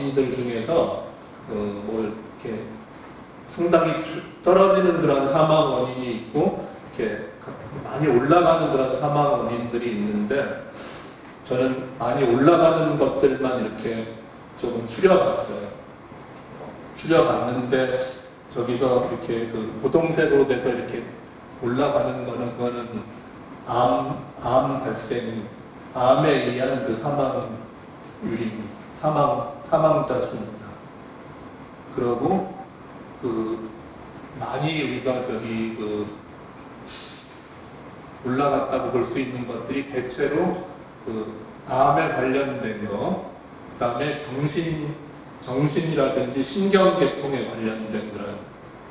원인들 중에서 뭐 이렇게 상당히 떨어지는 그런 사망 원인이 있고 이렇게 많이 올라가는 그런 사망 원인들이 있는데 저는 많이 올라가는 것들만 이렇게 조금 추려봤어요. 추려봤는데 저기서 이렇게 그 부동세로 돼서 이렇게 올라가는 거는 그거는 암 발생, 암에 의한 그 사망자 수입니다. 그리고 많이 우리가 올라갔다고 볼 수 있는 것들이 대체로 암에 관련된 거, 그 다음에 정신이라든지 신경계통에 관련된 그런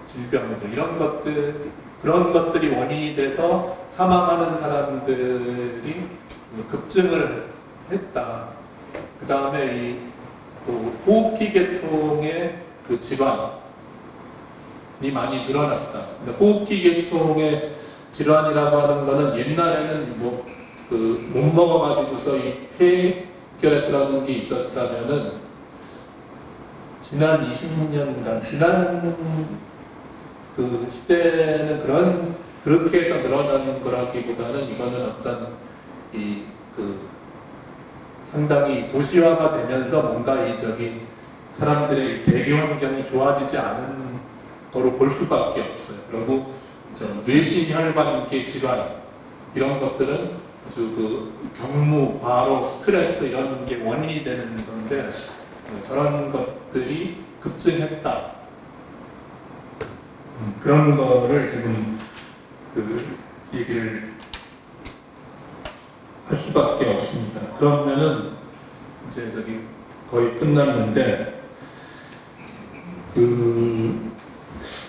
질병들, 그런 것들이 원인이 돼서 사망하는 사람들이 급증을 했다. 그 다음에 또 호흡기 계통의 그 질환이 많이 늘어났다. 근데 호흡기 계통의 질환이라고 하는 거는 옛날에는 못 먹어가지고서 이 폐결에 그런 게 있었다면은 지난 20년간, 그 시대는 그렇게 해서 늘어나는 거라기보다는 이거는 어떤 상당히 도시화가 되면서 뭔가 사람들의 대기 환경이 좋아지지 않은 거로 볼 수밖에 없어요. 그리고 뇌신혈관계 질환 이런 것들은 아주 경무, 과로, 스트레스 이런 게 원인이 되는 건데 저런 것들이 급증했다. 그런 거를 지금 얘기를 할 수밖에 없습니다. 그러면은 이제 거의 끝났는데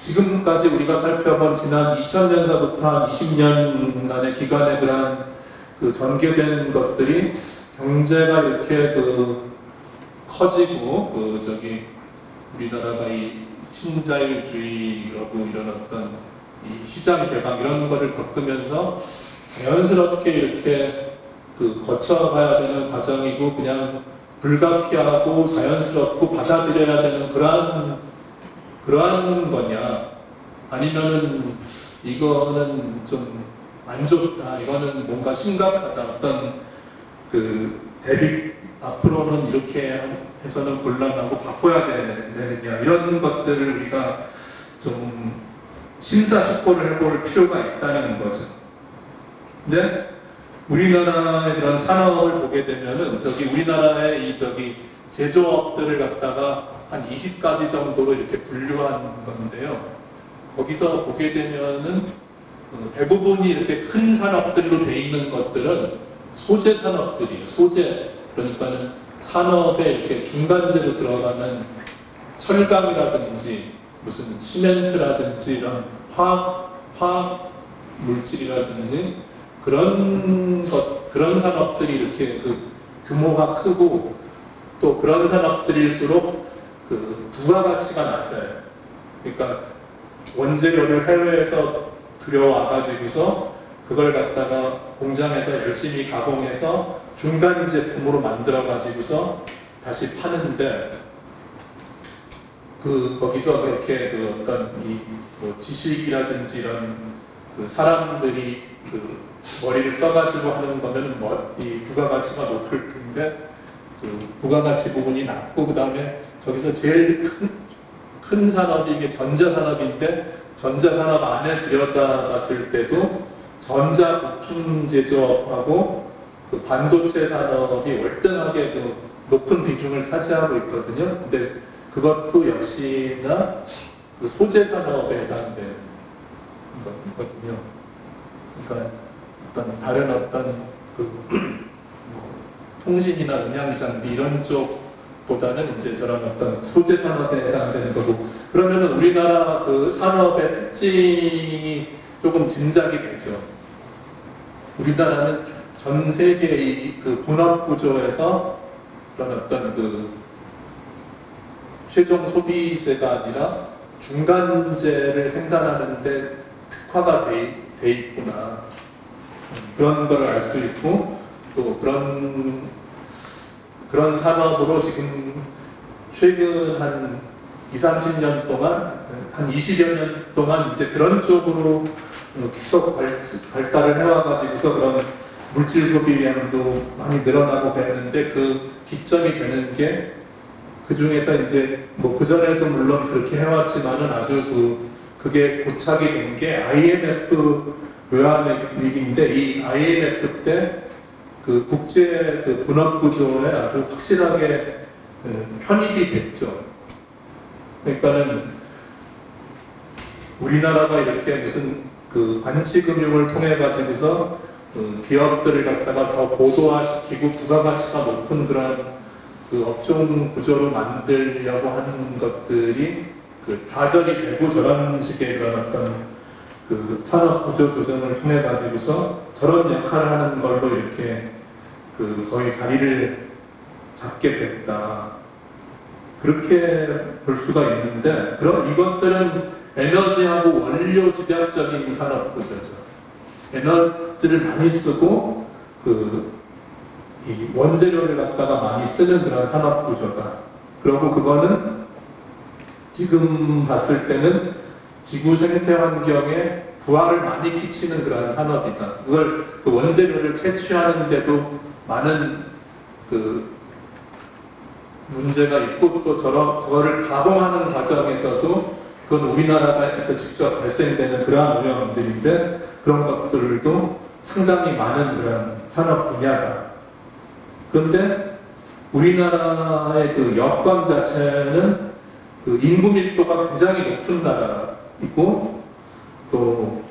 지금까지 우리가 살펴본 지난 2000년서부터 한 20년간의 기간에 그런 전개된 것들이 경제가 이렇게 커지고 우리나라가 이 신자유주의라고 이런 어떤 이 시장 개방 이런 거를 겪으면서 자연스럽게 이렇게 거쳐가야 되는 과정이고 그냥 불가피하고 자연스럽고 받아들여야 되는 그러한 거냐, 아니면은 이거는 좀 안 좋다, 이거는 뭔가 심각하다, 어떤 대립, 앞으로는 이렇게 해서는 곤란하고 바꿔야 되느냐, 이런 것들을 우리가 좀 심사숙고를 해볼 필요가 있다는 거죠. 근데 우리나라의 그런 산업을 보게 되면은 우리나라의 제조업들을 갖다가 한 20가지 정도로 이렇게 분류한 건데요. 거기서 보게 되면은 대부분이 이렇게 큰 산업들로 돼 있는 것들은 소재 산업들이에요. 소재, 그러니까는 산업에 이렇게 중간재로 들어가는 철강이라든지 무슨 시멘트라든지 이런 화학 물질이라든지 그런 산업들이 이렇게 규모가 크고 또 그런 산업들일수록 부가가치가 낮아요. 그러니까 원재료를 해외에서 들여와가지고서 그걸 갖다가 공장에서 열심히 가공해서 중간 제품으로 만들어가지고서 다시 파는데 거기서 그렇게 어떤 지식이라든지 이런 사람들이 머리를 써가지고 하는 거면 이 부가가치가 높을 텐데 부가가치 부분이 낮고 그 다음에 저기서 제일 큰 산업이 이게 전자산업인데 전자산업 안에 들여다봤을 때도 전자부품 제조업하고 반도체 산업이 월등하게 높은 비중을 차지하고 있거든요. 근데 그것도 역시나 소재 산업에 해당되는 거거든요. 그러니까 다른 어떤 통신이나 음향장비 이런 쪽보다는 이제 저런 어떤 소재 산업에 해당되는 거고, 그러면은 우리나라 산업의 특징이 조금 짐작이 되죠. 우리나라는 전 세계의 분업 구조에서 그런 어떤 최종 소비재가 아니라 중간재를 생산하는데 특화가 돼 있구나. 그런 걸 알 수 있고, 또 그런 산업으로 지금 최근 한 20, 30년 동안, 한 20여 년 동안 이제 그런 쪽으로 계속 발달을 해와가지고서 그런 물질 소비량도 많이 늘어나고 그랬는데 그 기점이 되는 게 그 중에서 이제 뭐 그전에도 물론 그렇게 해왔지만은 아주 그게 고착이 된 게 IMF 외환위기인데 이 IMF 때 그 국제 그 분업 구조에 아주 확실하게 편입이 됐죠. 그러니까는 우리나라가 이렇게 무슨 그 관치금융을 통해 가지고서 그 기업들을 갖다가 더 고도화시키고 부가가치가 높은 그런 그 업종 구조로 만들려고 하는 것들이 그 좌절이 되고 저런 식의 그런 어떤 그 산업 구조 조정을 통해 가지고서 저런 역할을 하는 걸로 이렇게 그 거의 자리를 잡게 됐다. 그렇게 볼 수가 있는데, 그럼 이것들은 에너지하고 원료 집약적인 산업 구조죠. 에너지를 많이 쓰고 이 원재료를 갖다가 많이 쓰는 그런 산업 구조다. 그리고 그거는 지금 봤을 때는 지구 생태 환경에 부하를 많이 끼치는 그런 산업이다. 그걸 그 원재료를 채취하는데도 많은 그 문제가 있고 또 저거를 가공하는 과정에서도 그건 우리나라에서 직접 발생되는 그러한 오염들인데 그런 것들도 상당히 많은 그런 산업 분야다. 그런데 우리나라의 그 여건 자체는 그 인구 밀도가 굉장히 높은 나라이고 또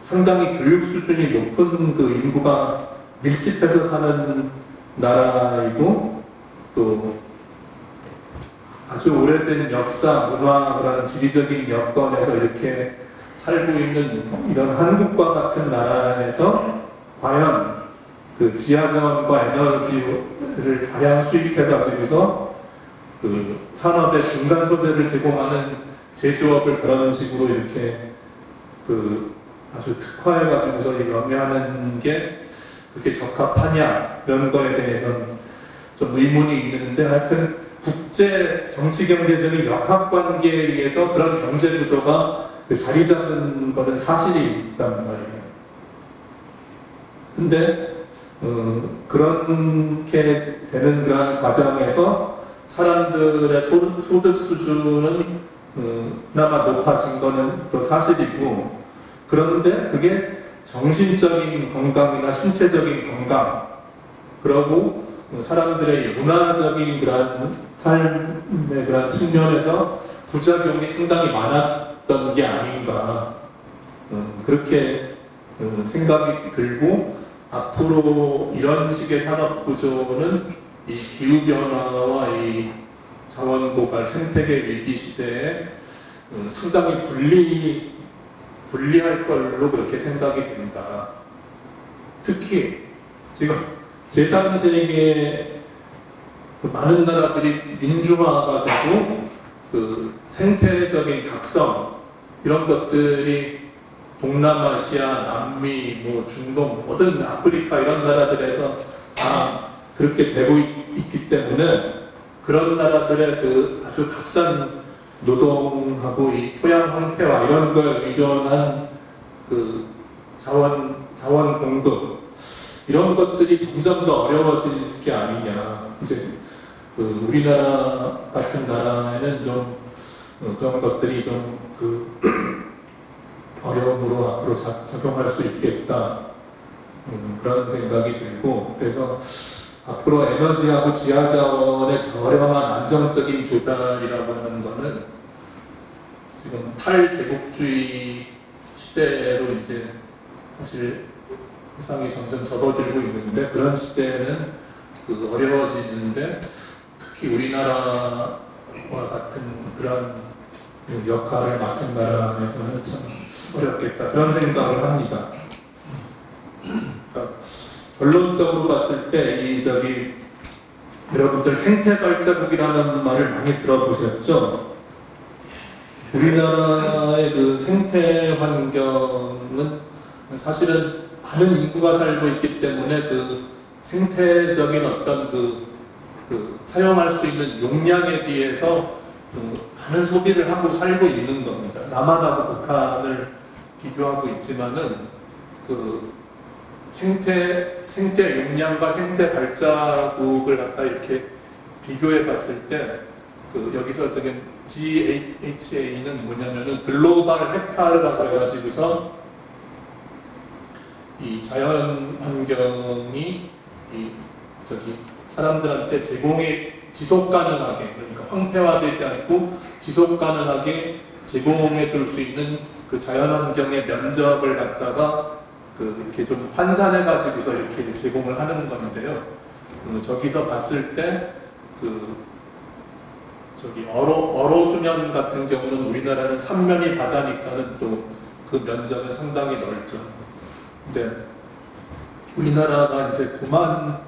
상당히 교육 수준이 높은 그 인구가 밀집해서 사는 나라이고 또 아주 오래된 역사, 문화, 그런 지리적인 여건에서 이렇게 살고 있는 이런 한국과 같은 나라에서 과연 그 지하자원과 에너지를 다량 수입해가지고서 그 산업의 중간 소재를 제공하는 제조업을 저런 식으로 이렇게 그 아주 특화해가지고서 영위하는 게 그렇게 적합하냐 이런 거에 대해서는 좀 의문이 있는데 하여튼 국제 정치 경제적인 역학관계에 의해서 그런 경제 구조가 자리 잡는 거는 사실이 있단 말이에요. 근데 그렇게 되는 그런 과정에서 사람들의 소득 수준은 그나마 높아진 거는 또 사실이고, 그런데 그게 정신적인 건강이나 신체적인 건강, 그러고 사람들의 문화적인 그런 삶의 그런 측면에서 부작용이 상당히 많았던 게 아닌가, 그렇게 생각이 들고, 앞으로 이런 식의 산업 구조는 이 기후변화와 이 자원고갈 생태계 위기 시대에 상당히 불리할 걸로 그렇게 생각이 된다. 특히 지금 제3세계 많은 나라들이 민주화가 되고 그 생태적인 각성 이런 것들이 동남아시아, 남미, 뭐 중동, 모든 아프리카 이런 나라들에서 다 그렇게 되고 있기 때문에 그런 나라들의 그 아주 값싼 노동하고 이 토양 황폐화 이런 거에 의존한 그 자원 공급 이런 것들이 점점 더 어려워질 게 아니냐. 이제 그 우리나라 같은 나라에는 좀 그런 것들이 좀 어려움으로 앞으로 작용할 수 있겠다. 그런 생각이 들고, 그래서 앞으로 에너지하고 지하자원의 저렴한 안정적인 조달이라고 하는 거는 지금 탈제국주의 시대로 이제 사실 세상이 점점 접어들고 있는데, 그런 시대에는 어려워지는데, 특히 우리나라와 같은 그런 역할을 맡은 나라에서는 참 어렵겠다, 그런 생각을 합니다. 그러니까 결론적으로 봤을 때 여러분들 생태발자국이라는 말을 많이 들어보셨죠? 우리나라의 그 생태 환경은 사실은 많은 인구가 살고 있기 때문에 그 생태적인 어떤 그 사용할 수 있는 용량에 비해서 많은 소비를 하고 살고 있는 겁니다. 남한하고 북한을 비교하고 있지만은 생태 용량과 생태 발자국을 갖다 이렇게 비교해 봤을 때 여기서 지금 GHA는 뭐냐면은 글로벌 헥타르라고 해가지고서 이 자연 환경이 사람들한테 지속 가능하게, 그러니까 황폐화되지 않고 지속 가능하게 제공해 줄 수 있는 그 자연 환경의 면적을 갖다가 이렇게 좀 환산해 가지고서 이렇게 제공을 하는 건데요. 저기서 봤을 때 어로 수면 같은 경우는 우리나라는 3면이 바다니까는 또 그 면적은 상당히 넓죠. 근데 우리나라가 이제 9만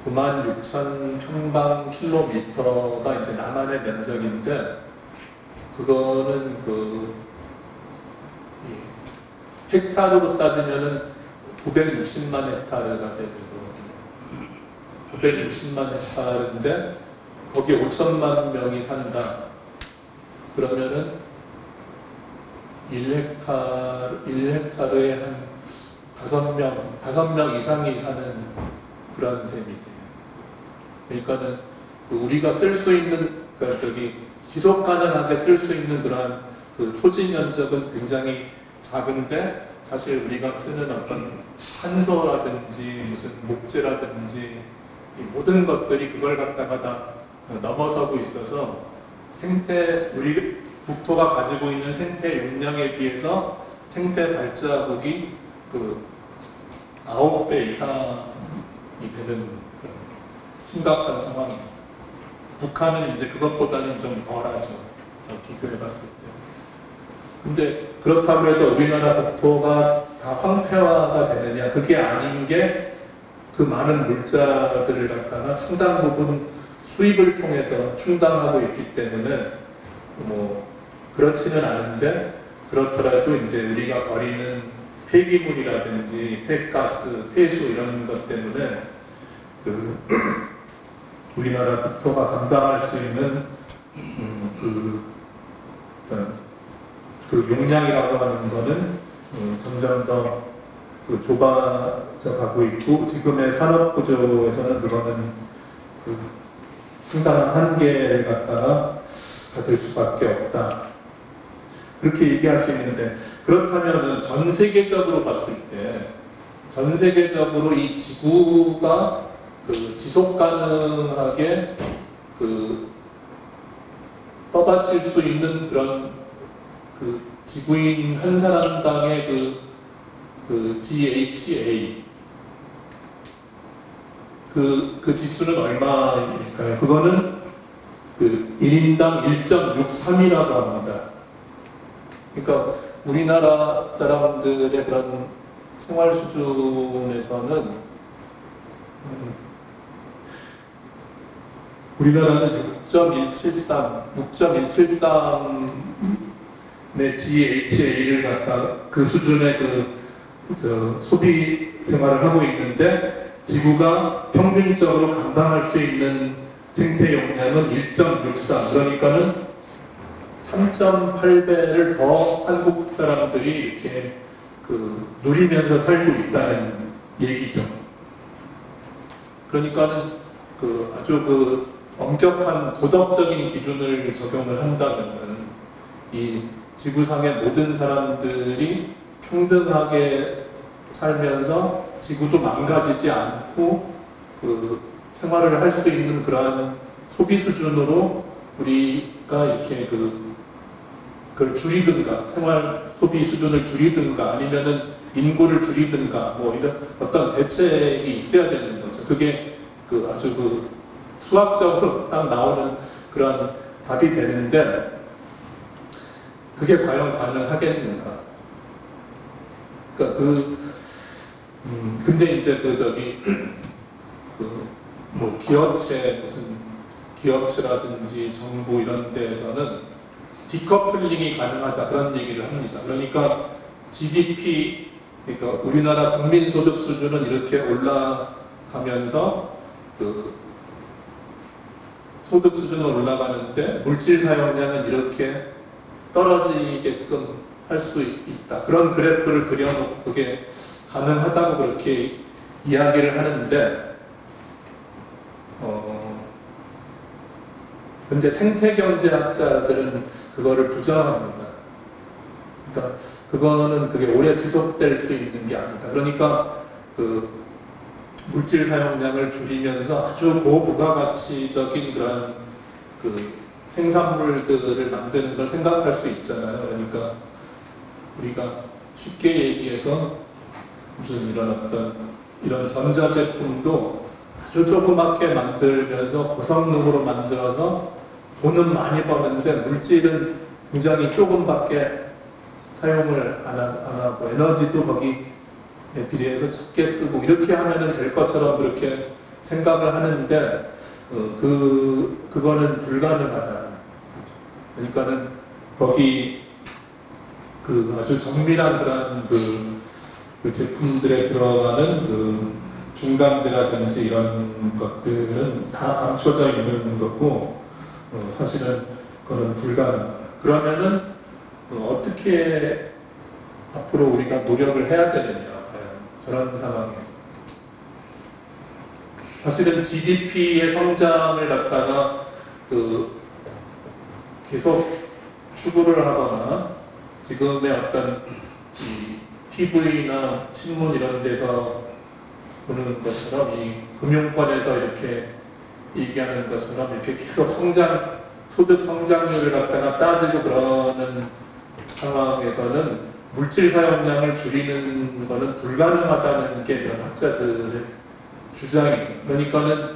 6천 평방킬로미터가 이제 남한의 면적인데, 그거는 헥타르로 따지면은 960만 헥타르가 되는 거거든요. 960만 헥타르인데 거기에 5천만 명이 산다. 그러면은 1헥타르에 한 5명 이상이 사는 그런 셈이 돼요. 그러니까는 우리가 쓸 수 있는, 지속 가능하게 쓸 수 있는 그러한 토지 면적은 굉장히 작은데, 사실 우리가 쓰는 어떤 탄소라든지 무슨 목재라든지 이 모든 것들이 그걸 갖다가 다 넘어서고 있어서 우리 국토가 가지고 있는 생태 용량에 비해서 생태 발자국이 9배 이상이 되는 심각한 상황입니다. 북한은 이제 그것보다는 좀 덜하죠. 비교해 봤을 때. 근데 그렇다고 해서 우리나라 국토가 다 황폐화가 되느냐? 그게 아닌 게, 그 많은 물자들을 갖다가 상당 부분 수입을 통해서 충당하고 있기 때문에 그렇지는 않은데, 그렇더라도 이제 우리가 버리는 폐기물이라든지 폐가스, 폐수 이런 것 때문에 우리나라 국토가 감당할 수 있는 그 용량이라고 하는 거는 점점 더 좁아져 가고 있고, 지금의 산업 구조에서는 그거는 상당한 한계를 갖다가 가질 수밖에 없다. 그렇게 얘기할 수 있는데, 그렇다면 전 세계적으로 봤을 때, 전 세계적으로 이 지구가 지속 가능하게 떠받칠 수 있는 그런 지구인 한 사람당의 GHA 그 지수는 얼마일까요? 그거는 1인당 1.63이라고 합니다. 그러니까 우리나라 사람들의 그런 생활 수준에서는 우리나라는 6.173의 GHA를 갖다 그 수준의 소비 생활을 하고 있는데, 지구가 평균적으로 감당할 수 있는 생태 용량은 1.63, 그러니까는 3.8배를 더 한국 사람들이 이렇게 누리면서 살고 있다는 얘기죠. 그러니까는 아주 엄격한 도덕적인 기준을 적용을 한다면은 이 지구상의 모든 사람들이 평등하게 살면서 지구도 망가지지 않고 생활을 할 수 있는 그러한 소비 수준으로 우리가 이렇게 그걸 줄이든가, 생활 소비 수준을 줄이든가, 아니면은 인구를 줄이든가, 이런 어떤 대책이 있어야 되는 거죠. 그게 아주 수학적으로 딱 나오는 그런 답이 되는데, 그게 과연 가능하겠는가? 그러니까 근데 이제 무슨 기업체라든지 정부 이런 데에서는 디커플링이 가능하다, 그런 얘기를 합니다. 그러니까 GDP, 그러니까 우리나라 국민소득 수준은 이렇게 올라가면서 소득 수준은 올라가는데 물질 사용량은 이렇게 떨어지게끔 할 수 있다. 그런 그래프를 그려놓고 그게 가능하다고 그렇게 이야기를 하는데, 근데 생태경제학자들은 그거를 부정합니다. 그러니까 그거는 그게 오래 지속될 수 있는 게 아니다. 그러니까 그 물질 사용량을 줄이면서 아주 고부가가치적인 그런 그 생산물들을 만드는 걸 생각할 수 있잖아요. 그러니까 우리가 쉽게 얘기해서 무슨 이런 전자제품도 아주 조그맣게 만들면서 고성능으로 만들어서 돈은 많이 버는데 물질은 굉장히 조금밖에 사용을 안 하고 에너지도 거기에 비례해서 적게 쓰고 이렇게 하면 될 것처럼 그렇게 생각을 하는데 그거는 불가능하다. 그러니까는 거기 그 아주 정밀한 그런 그 제품들에 들어가는 그 중간재라든지 이런 것들은 다 감춰져 있는 거고 사실은 그거는 불가능하다. 그러면은 어떻게 앞으로 우리가 노력을 해야 되느냐, 저런 상황에서. 사실은 GDP의 성장을 갖다가 계속 추구를 하거나 지금의 어떤 이 TV나 신문 이런 데서 보는 것처럼 이 금융권에서 이렇게 얘기하는 것처럼 이렇게 계속 소득 성장률을 갖다가 따지고 그러는 상황에서는 물질 사용량을 줄이는 것은 불가능하다는 게 이런 학자들의 주장이죠. 그러니까는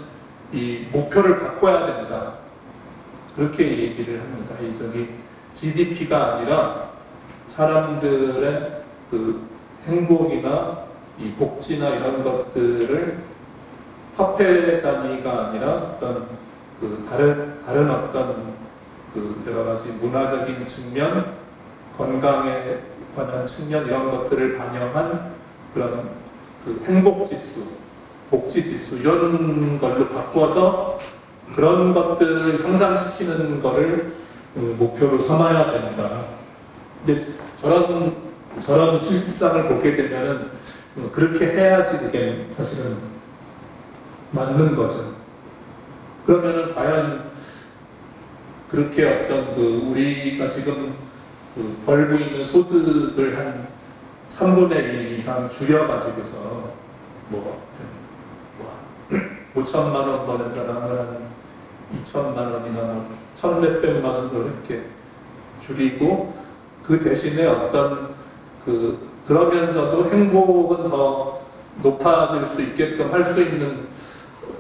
이 목표를 바꿔야 된다. 그렇게 얘기를 합니다. GDP가 아니라 사람들의 그 행복이나 이 복지나 이런 것들을 화폐 단위가 아니라 어떤 그 다른 어떤 그 여러 가지 문화적인 측면, 건강에 관한 측면 이런 것들을 반영한 그런 그 행복지수, 복지지수 이런 걸로 바꿔서 그런 것들을 향상시키는 거를 목표로 삼아야 된다. 근데 저런 실상을 보게 되면은 그렇게 해야지 그게 사실은 맞는 거죠. 그러면은 과연 그렇게 어떤 우리가 지금 벌고 있는 소득을 한 3분의 1 이상 줄여가지고서 5천만 원 버는 사람은 한 2천만 원이나 1,몇백만 원으로 이렇게 줄이고 그 대신에 어떤 그러면서도 행복은 더 높아질 수 있게끔 할 수 있는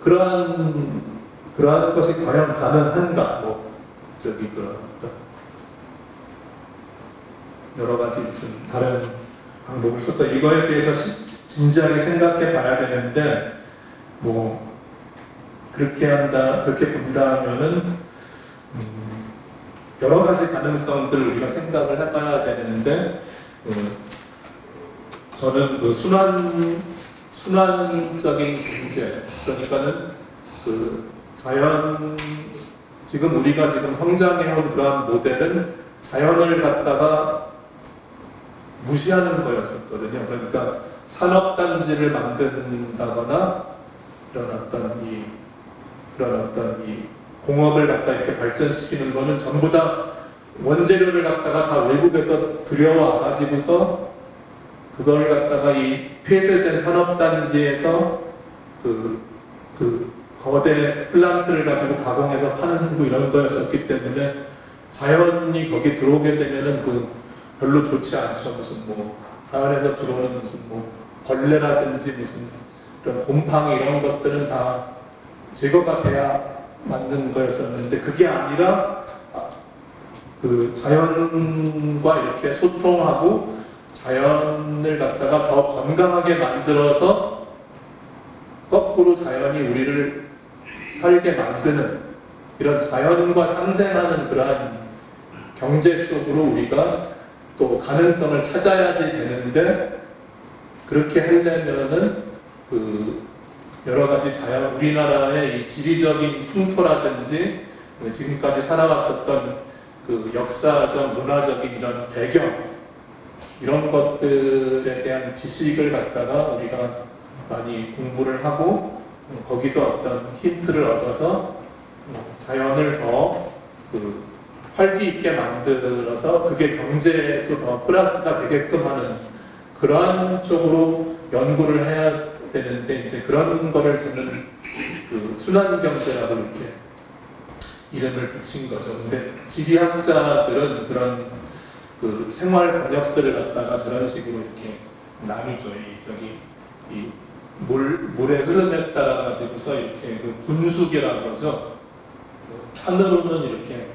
그러한 것이 과연 가능한가? 여러 가지 무슨 다른 방법을 써서 이거에 대해서 진지하게 생각해 봐야 되는데 그렇게 본다면은 여러 가지 가능성들을 우리가 생각을 해봐야 되는데 저는 순환적인 경제, 그러니까는 지금 우리가 지금 성장해온 그러한 모델은 자연을 갖다가 무시하는 거였었거든요. 그러니까 산업단지를 만든다거나 그런 어떤 이 공업을 갖다 이렇게 발전시키는 거는 전부 다 원재료를 갖다가 다 외국에서 들여와 가지고서 그걸 갖다가 이 폐쇄된 산업단지에서 그 거대 플란트를 가지고 가공해서 파는 이런 거였었기 때문에 자연이 거기 들어오게 되면은 별로 좋지 않죠. 무슨 자연에서 들어오는 무슨 벌레라든지 무슨 이런 곰팡이 이런 것들은 다 제거가 돼야 만든 거였었는데 그게 아니라 자연과 이렇게 소통하고 자연을 갖다가 더 건강하게 만들어서 거꾸로 자연이 우리를 살게 만드는 이런 자연과 상생하는 그러한 경제 속으로 우리가 또 가능성을 찾아야지 되는데 그렇게 하려면은 여러 가지 자연, 우리나라의 이 지리적인 풍토라든지 지금까지 살아왔었던 그 역사적, 문화적인 이런 배경, 이런 것들에 대한 지식을 갖다가 우리가 많이 공부를 하고 거기서 어떤 힌트를 얻어서 자연을 더 그 활기 있게 만들어서 그게 경제에도 더 플러스가 되게끔 하는 그러한 쪽으로 연구를 해야 되는데, 이제 그런 거를 저는 그 순환경제라고 이렇게 이름을 붙인 거죠. 근데 지리학자들은 그런 그 생활 번역들을 갖다가 저런 식으로 이렇게 나누죠. 이 물의 흐름에 따라 가지고서 이렇게 그 분수기라고 그러죠. 산으로는 이렇게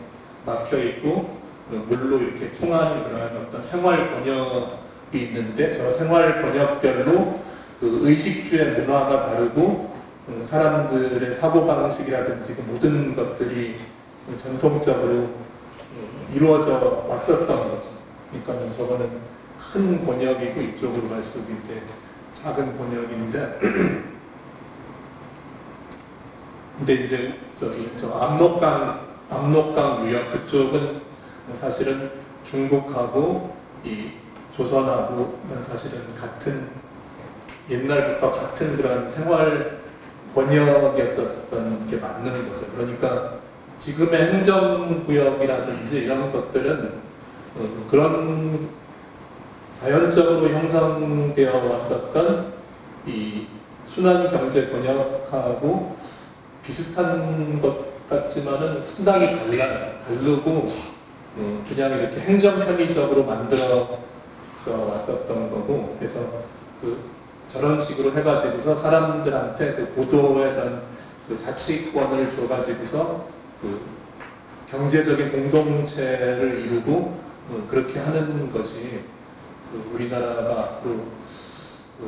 막혀 있고 물로 이렇게 통하는 그런 어떤 생활 번역이 있는데, 저 생활 번역별로 그 의식주의 문화가 다르고 사람들의 사고방식이라든지 그 모든 것들이 전통적으로 이루어져 왔었던 거죠. 그러니까 저거는 큰 번역이고 이쪽으로 갈수록 이제 작은 번역인데, 근데 이제 저 압록강 유역 그쪽은 사실은 중국하고 이 조선하고 사실은 같은, 옛날부터 같은 그런 생활 번역이었었던 게 맞는 거죠. 그러니까 지금의 행정구역이라든지 이런 것들은 그런 자연적으로 형성되어 왔었던 이 순환경제 번역하고 비슷한 것 같지만은 상당히 다르고 그냥 이렇게 행정편의적으로 만들어져 왔었던 거고, 그래서 저런 식으로 해가지고서 사람들한테 그 고도의 그 자치권을 줘가지고서 그 경제적인 공동체를 이루고 그렇게 하는 것이 우리나라가 앞으로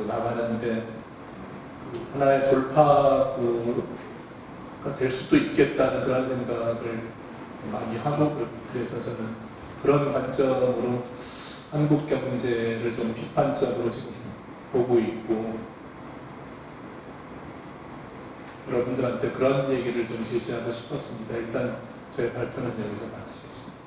나가는데 하나의 돌파구가 될 수도 있겠다는 그런 생각을 많이 하고, 그래서 저는 그런 관점으로 한국 경제를 좀 비판적으로 지금 보고 있고, 여러분들한테 그런 얘기를 좀 제시하고 싶었습니다. 일단 저의 발표는 여기서 마치겠습니다.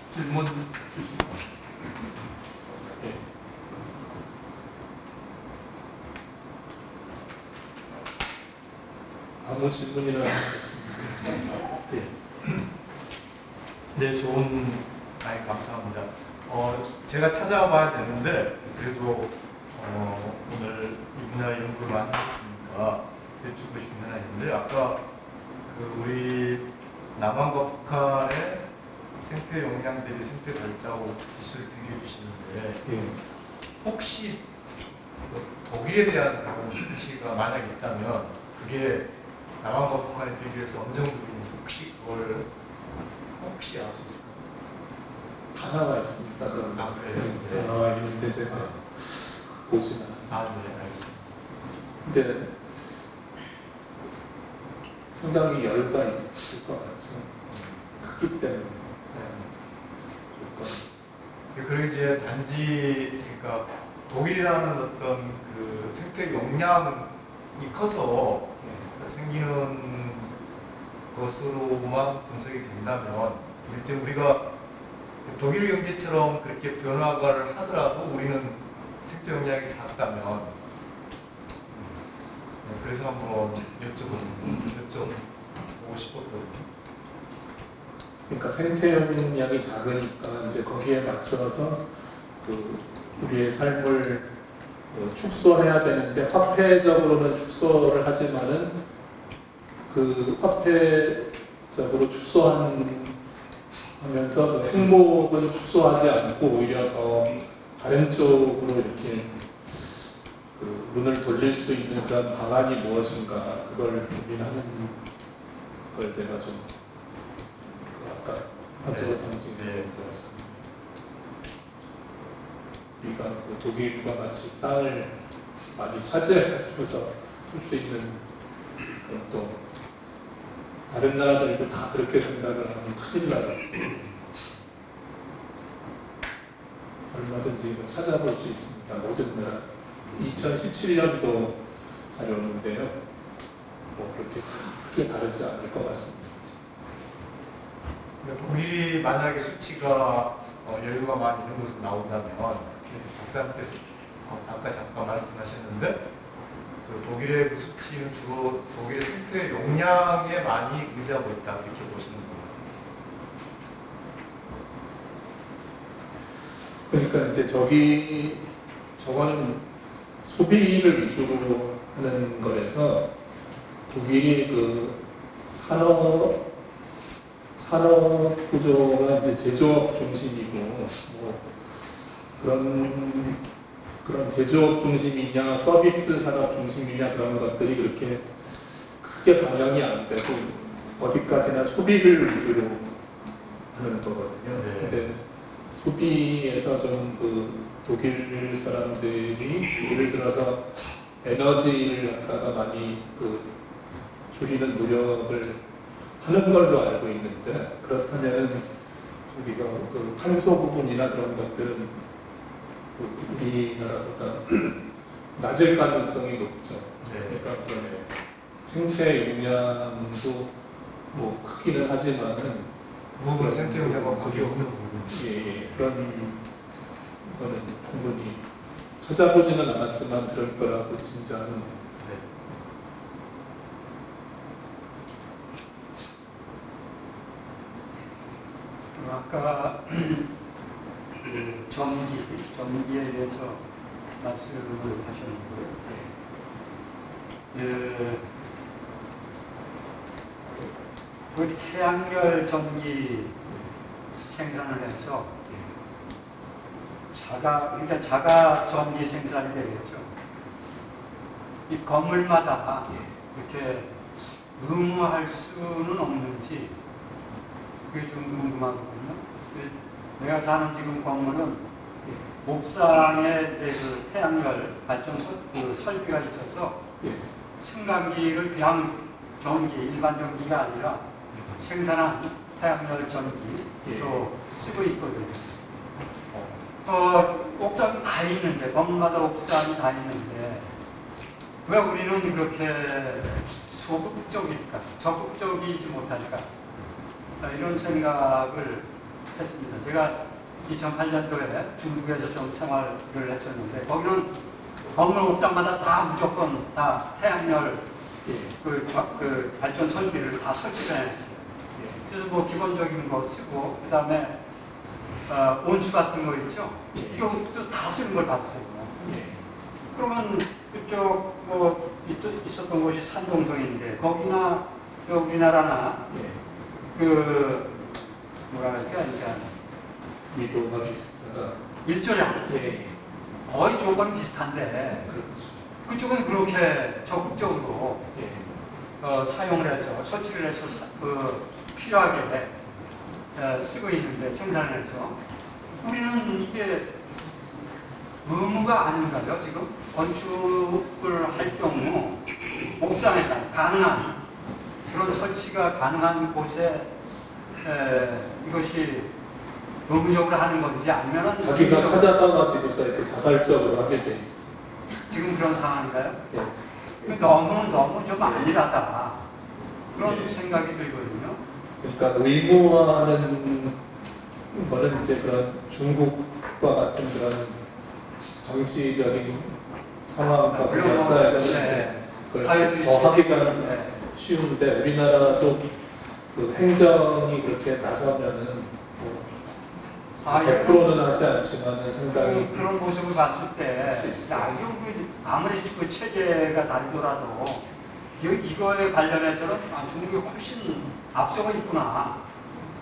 질문 주시고. 네. 아무 질문이나 좋습니다. 네. 네, 좋은 아이 감사합니다. 제가 찾아봐야 되는데 그래도 오늘 이 분야 연구를 많이 했으니까 여쭙고 싶은 하나 있는데, 아까 우리 남한과 북한의 생태 용량 대비 생태 발자국 지수를 비교해 주시는데, 혹시 독일에 대한 그런 수치가 만약에 있다면 그게 남한과 북한에 비교해서 어느 정도인지 혹시 그걸 혹시 알 수 있을까요? 다 나와 있습니다. 아, 그래요? 다 나와 있는데 제가 보지는 않아요. 네, 알겠습니다. 근데 상당히 여유가 있을 것 같아요. 크기 때문에. 그리고 이제 단지 그러니까 독일이라는 어떤 그 생태 용량이 커서 생기는 것으로만 분석이 된다면, 일단 우리가 독일 경제처럼 그렇게 변화를 하더라도 우리는 생태 용량이 작다면, 그래서 한번 여쭤보고 싶었거든요. 그러니까 생태 용량이 작으니까 이제 거기에 맞춰서 우리의 삶을 축소해야 되는데, 화폐적으로는 축소를 하지만은 그 화폐적으로 축소하면서 행복은 축소하지 않고 오히려 더 다른 쪽으로 이렇게 눈을 돌릴 수 있는 그런 방안이 무엇인가, 그걸 고민하는 걸 제가 좀 아까 화두로 던진 것 같습니다. 우리가 독일과 같이 땅을 많이 차지해가지고서 쓸 수 있는 또 다른 나라들도 다 그렇게 생각을 하면 큰일 나요. 얼마든지 찾아볼 수 있습니다. 모든 나라. 2017년도 자료인데요. 뭐 그렇게 크게 다르지 않을 것 같습니다. 그러니까 독일이 만약에 수치가 여유가 많이 있는 것으로 나온다면 박사님께서 잠깐 말씀하셨는데 그 독일의 그 수치는 주로 독일의 생태 용량에 많이 의지하고 있다 이렇게 보시는 거예요. 그러니까 이제 저거는 소비를 위주로 하는 거라서 독일이 그 산업 구조가 이제 제조업 중심이고 뭐 그런 제조업 중심이냐 서비스 산업 중심이냐 그런 것들이 그렇게 크게 반영이 안 되고 어디까지나 소비를 위주로 하는 거거든요. 네. 근데 소비에서 좀 그 독일 사람들이 예를 들어서 에너지를 갖다가 많이 그 줄이는 노력을 하는 걸로 알고 있는데 그렇다면 저기서 그 탄소 부분이나 그런 것들은 그 우리나라보다 낮을 가능성이 높죠. 그러니까 그 생태 용량도 뭐 크기는 하지만은 그런 생태 용량과 관계 없는 부분. 그런 거는 충분히 찾아보지는 않았지만 그럴 거라고 짐작은 아까 그 전기에 대해서 말씀을 하셨는데 우리 태양열 전기 생산을 해서 그러니까 자가 전기 생산이 되겠죠. 이 건물마다 이렇게 의무화할 수는 없는지 그게 좀 궁금하거든요. 내가 사는 지금 건물은 옥상에 이제 그 태양열 발전 설비가 있어서 승강기를 그냥 일반 전기가 아니라 생산한 태양열 전기로 쓰고 있거든요. 옥상이 다 있는데, 건물마다 옥상이 다 있는데, 왜 우리는 그렇게 소극적일까? 적극적이지 못할까? 이런 생각을 했습니다. 제가 2008년도에 중국에서 좀 생활을 했었는데, 거기는 건물 옥상마다 다 무조건 다 태양열 그 발전 설비를 다 설치를 해놨어요. 그래서 뭐 기본적인 거 쓰고, 그 다음에 온수 같은 거 있죠? 이것도 다 쓰는 걸 봤어요. 그러면 그쪽 뭐 있었던 곳이 산동성인데 거기나 우리나라나 그 뭐라 그럴까, 그러니까 미도가 비슷하다. 일조량 거의 조건 비슷한데 그쪽은 그렇게 적극적으로 사용을 해서 설치를 해서 필요하게 쓰고 있는데 생산을 해서 우리는 이게 의무가 아닌가요? 지금 건축을 할 경우 옥상에 가능한 그런 설치가 가능한 곳에 이것이 의무적으로 하는 건지 아니면 자기가 찾아가가지고서 이렇게 자발적으로 하게 돼. 지금 그런 상황인가요? 너무 좀 안일하다 그런 생각이 들거든요. 그러니까 의무화하는 거는 이제 그런 중국과 같은 그런 정치적인 상황과 역사에서는 그걸 더 하기가 쉬운데 우리나라도 그 행정이 그렇게 나서면은 뭐 100%는 하지 않지만은 상당히 그런 모습을 봤을 때 아무리 그 체제가 다르더라도 이거에 관련해서는 중국이 훨씬 앞서가 있구나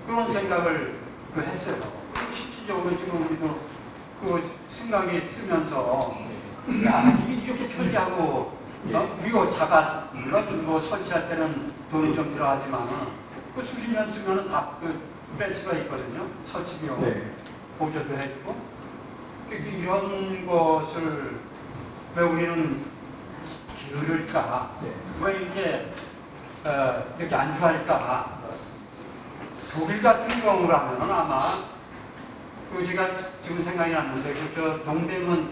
그런 생각을 했어요. 실질적으로 지금 우리도 그 생각이 쓰면서 이렇게 편리하고 우리가 물론 뭐 설치할 때는 돈이 좀 들어가지만 그 수십 년 쓰면은 다 뺄 수가 있거든요. 설치 비용 보조도 해주고 이런 것을 왜 우리는 기울일까? 왜 이렇게 안주할까? 독일 같은 경우라면 아마 그 제가 지금 생각이 났는데 저 동대문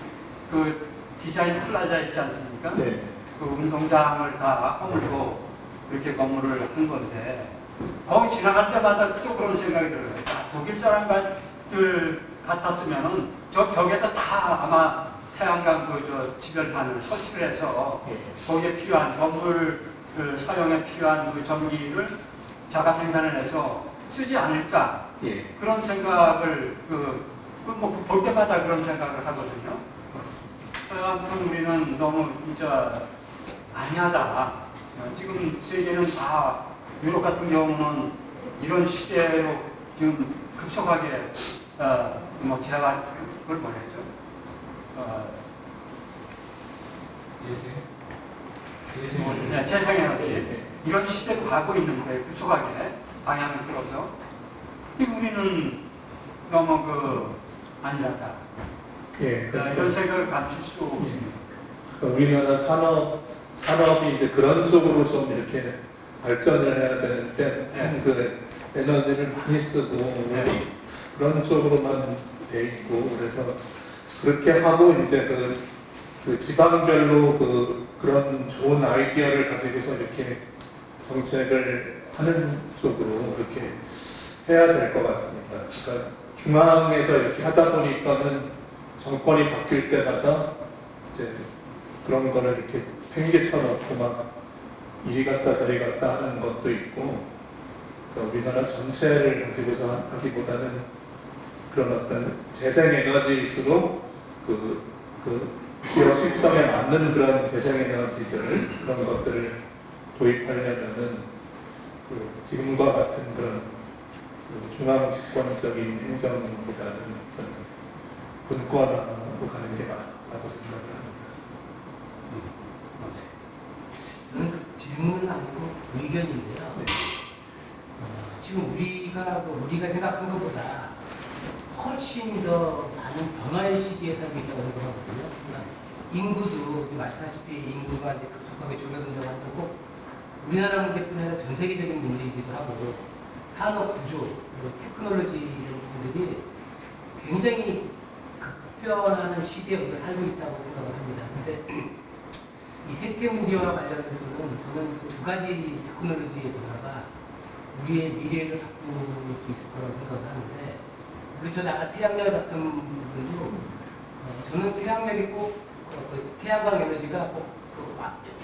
그 디자인 플라자 있지 않습니까? 네. 그 운동장을 다 허물고 이렇게 건물을 한 건데 거기 지나갈 때마다 또 그런 생각이 들어요. 독일 사람들 같았으면은 저 벽에다 다 아마 태양광 그 지별판을 설치를 해서 거기에 필요한 건물 사용에 필요한 그 전기를 자가 생산을 해서 쓰지 않을까 그런 생각을 뭐 볼 때마다 그런 생각을 하거든요. 아무튼 우리는 너무 진짜 아니하다. 지금 세계는 다 유럽 같은 경우는 이런 시대로 지금 급속하게 뭐 제가 그걸 뭐랬죠? 재생에너지 이런 시대로 가고 있는데 급속하게 방향을 틀어서 우리는 너무 아니랄까 이런 생각을 감출 수 없습니다. 우리나라 산업이 이제 그런 쪽으로 좀 이렇게 발전을 해야 되는데 그 에너지를 많이 쓰고 그런 쪽으로만 돼 있고 그래서 그렇게 하고 이제 그 지방별로 그런 좋은 아이디어를 가지고서 이렇게 정책을 하는 쪽으로 그렇게 해야 될 것 같습니다. 그러니까 중앙에서 이렇게 하다 보니까는 정권이 바뀔 때마다 이제 그런 거를 이렇게 팽개쳐놓고 막 이리 갔다 저리 갔다 하는 것도 있고 그러니까 우리나라 전체를 가지고서 하기보다는 그런 어떤 재생에너지일수록 기업 시점에 맞는 그런 재생에너지들 그런 것들을 도입하려면은 지금과 같은 그런 중앙 집권적인 행정보다는 저는 분권화로 가는 게 맞다고 생각을 합니다. 저는 그 질문은 아니고 의견인데요. 네. 지금 우리가 생각한 것보다 훨씬 더 많은 변화의 시기에 살고 있다고 생각하거든요. 그러니까 인구도 지금 아시다시피 인구가 이제 급속하게 줄어든다고 하고 우리나라 문제뿐 아니라 전 세계적인 문제이기도 하고 산업 구조, 그리고 테크놀로지 이런 부분들이 굉장히 급변하는 시대에 우리가 살고 있다고 생각을 합니다. 근데 이 생태 문제와 관련해서는 저는 그 두 가지 테크놀로지의 변화가 우리의 미래를 바꿀 수 있을 거라고 생각을 하는데 우리 저 아까 태양열 같은 부분도 저는 태양열이 꼭 태양광 에너지가 꼭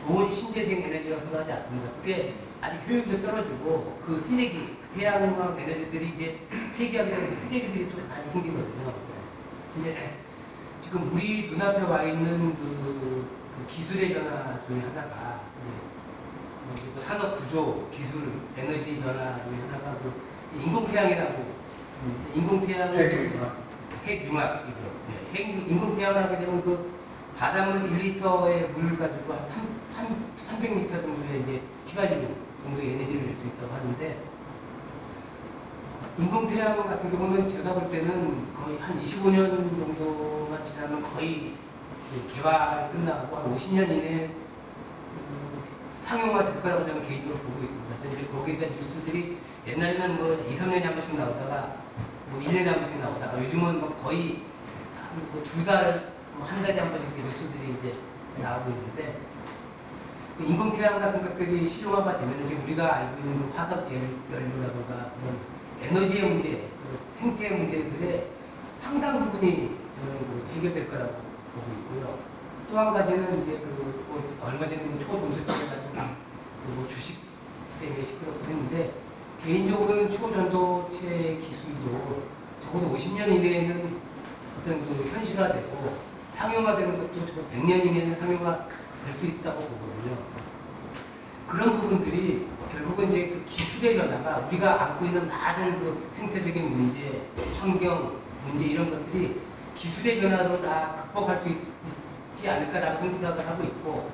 좋은 신재생 에너지라고 생각하지 않습니다. 그게 아직 효율도 떨어지고 그 쓰레기, 태양광 에너지들이 이제 폐기하게 되면 쓰레기들이 또 많이 생기거든요. 근데 지금 우리 눈앞에 와 있는 그 기술의 변화 중에 하나가 산업 구조, 기술, 에너지 변화 중에 하나가 인공태양이라고 인공태양은 핵융합이죠. 인공태양을 하게 되면 그 바닷물 1리터의 물 가지고 한 300리터 정도의 이제 휘발유 정도의 에너지를 낼 수 있다고 하는데 인공태양 같은 경우는 제가 볼 때는 거의 한 25년 정도만 지나면 거의 개발이 끝나고 한 50년 이내에 상용화 될 거라고 저는 개인적으로 보고 있습니다. 저는 거기에 대한 뉴스들이 옛날에는 뭐 2, 3년에 한 번씩 나오다가 뭐 1년에 한 번씩 나오다가 요즘은 뭐 거의 뭐 2달, 뭐 한 달에 한 번씩 뉴스들이 이제 나오고 있는데 인공태양 같은 것들이 실용화가 되면 지금 우리가 알고 있는 화석 연료라든가 그런 에너지의 문제, 생태의 문제들의 상당 부분이 저는 해결될 거라고 보고 있고요. 또 한 가지는 이제 얼마 전에 초전도체 가지고 주식 때문에 시끄럽고 했는데 개인적으로는 초전도체 기술도 적어도 50년 이내에는 어떤 현실화되고 상용화되는 것도 적어도 100년 이내에는 상용화 될 수 있다고 보거든요. 그런 부분들이 결국은 이제 그 기술의 변화가 우리가 안고 있는 많은 그 생태적인 문제, 환경 문제 이런 것들이 기술의 변화로 다 극복할 수 있지 않을까라고 생각을 하고 있고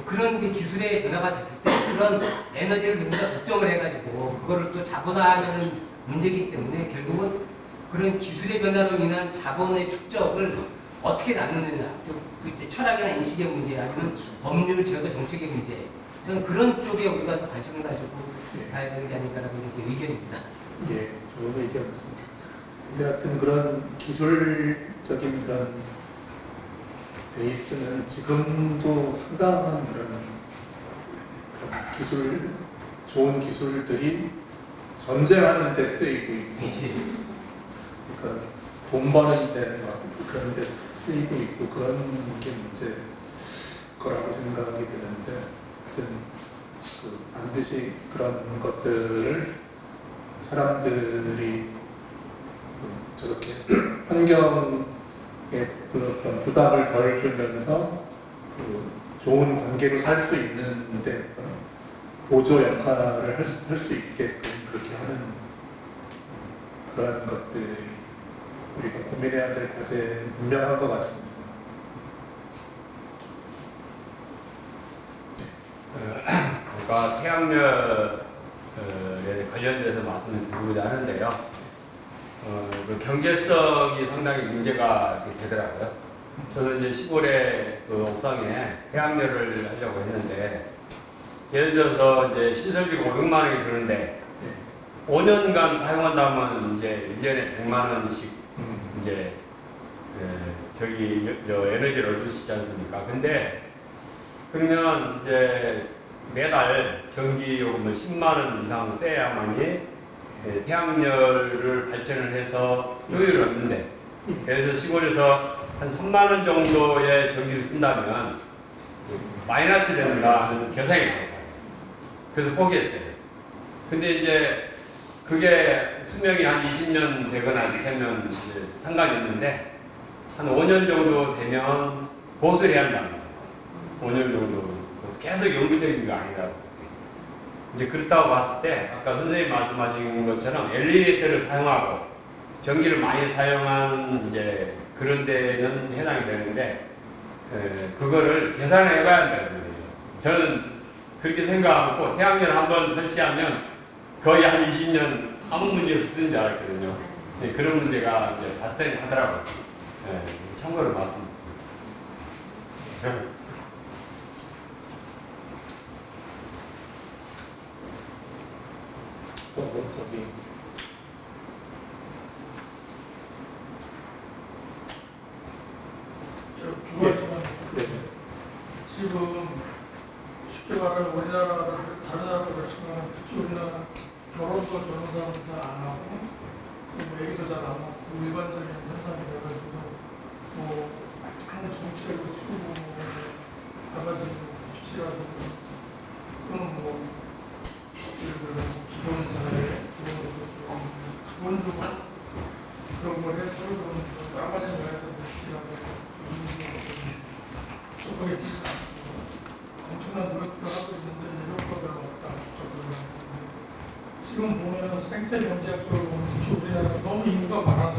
그런 이제 기술의 변화가 됐을 때 그런 에너지를 누군가 독점을 해가지고 그거를 또 자본화하면 문제이기 때문에 결국은 그런 기술의 변화로 인한 자본의 축적을 어떻게 나누느냐 이제 철학이나 인식의 문제 아니면 법률 제도 정책의 문제 그런 쪽에 우리가 더 관심을 가지고 가야 되는 게 아닐까라는 게 제 의견입니다. 예, 좋은 의견입니다. 근데 하여튼 그런 기술적인 그런 베이스는 지금도 상당한 그런 기술, 좋은 기술들이 전쟁하는 데 쓰이고 있고, 그러니까 돈 버는 데 그런 데 쓰이고 있고 그런 게 문제 거라고 생각이 드는데, 하여튼 반드시 그런 것들을 사람들이 저렇게 환경에 어떤 부담을 덜 주면서 좋은 관계로 살 수 있는데 보조 역할을 할 수 있게끔 그렇게 하는 그런 것들이 우리가 고민해야 될 과제는 분명한 것 같습니다. 아까 태양열에 관련돼서 말씀을 드리고자 하는데요. 그 경제성이 상당히 문제가 되더라고요. 저는 이제 시골에 그 옥상에 태양열을 하려고 했는데, 예를 들어서 이제 시설비가 500만 원이 드는데 5년간 사용한다면 이제 1년에 100만 원씩 이제 저기 에너지를 얻을 수 있지 않습니까? 근데 그러면 이제 매달 전기요금을 10만 원 이상 써야만이 태양열을 발전을 해서 효율을 얻는데, 그래서 시골에서 한 3만 원 정도의 전기를 쓴다면 마이너스 된다 하는 계산이 나와요. 그래서 포기했어요. 근데 이제 그게 수명이 한 20년 되거나 되면 이제 상관이 없는데, 한 5년 정도 되면 보수를 해야 한답니다. 5년 정도. 계속 영구적인 게 아니라고. 이제 그렇다고 봤을 때, 아까 선생님 말씀하신 것처럼 엘리베이터를 사용하고 전기를 많이 사용하는 이제 그런 데는 해당이 되는데, 그거를 계산해 봐야 한다는 거예요. 저는 그렇게 생각하고 태양열 한번 설치하면 거의 한 20년 아무 문제 없이 쓰는 줄 알았거든요. 그런 문제가 이제 발생하더라고요. 참고로 말씀드립니다. 저기 두 가지만. 지금 쉽게 말하면 우리나라 다른 나라도 그렇지만 특히 우리나라 결혼도 젊은 사람들 잘 안 하고 얘기도 잘 안 하고 일반적인 현상이 돼가지고 한 정책을 쓰고 가가지고 지치라고 그런 예를 들어 기본사회 기본적으로 그런 걸 해서 좀 나가는 거에서 지치라고 소득이 엄청난 노력도 하고 있는데 효과가 별로 없다. 지금 보면 생태경제학적으로 보면 특히 우리나라 너무 인구가 많아서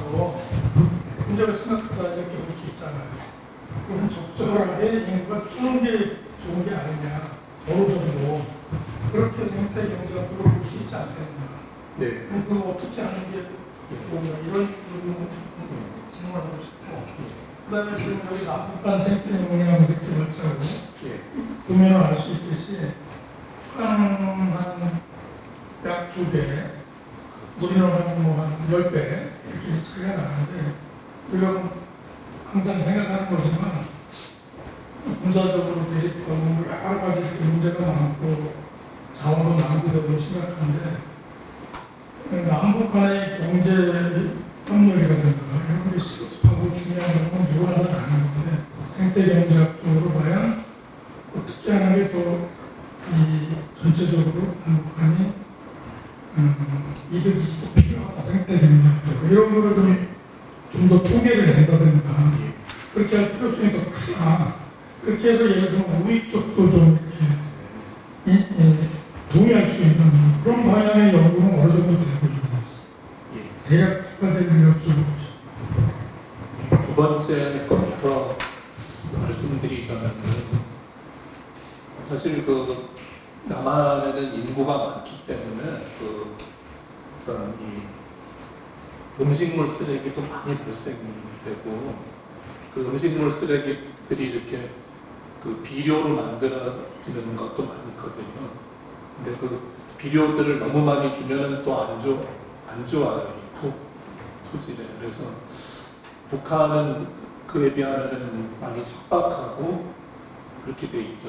문제가 심각하다 이렇게 볼 수 있잖아요. 그럼 적절하게 인구가 주는 게 좋은 게 아니냐. 어느 정도 그렇게 생태경제학으로 볼 수 있지 않겠냐. 네. 그럼 그거 어떻게 하는 게 좋은가 이런 질문하고 싶고, 그 다음에 지금 여기 남북한 생태영향 이렇게 말자고 보면 알 수 있듯이 북한은 약 2배, 우리는 한 10배 이렇게 차이가 나는데, 우리가 항상 생각하는 거지만 군사적으로 대립하고 여러 가지 문제가 많고 자원도 낭비되고 심각한데, 남북한의 경제 협력이라든가 이런 게 시급하고 중요한 건 누구나 다 아는 건데, 생태경제학적으로 봐야 어떻게 하는 게 또 이 전체적으로 남북한이 이득이 또 필요하다. 생태경제학적으로 이런 거를 좀 더 통계를 낸다든가 그렇게 할 필요성이 더 크다. 그렇게 해서 예를 들면 우익 쪽도 좀 이렇게 동의할 수 있는 그런 방향의 연구는 어느 정도 되고 있습니다. 대략 추가되는 여쭤보죠. 두 번째 것부터 말씀드리자면, 사실 남한에는 인구가 많기 때문에 어떤 음식물 쓰레기도 많이 발생되고, 음식물 쓰레기들이 이렇게 비료로 만들어지는 것도 많거든요. 근데 비료들을 너무 많이 주면 또 안 좋아요. 토지래. 그래서 북한은 그에 비하면 많이 척박하고 그렇게 돼 있죠.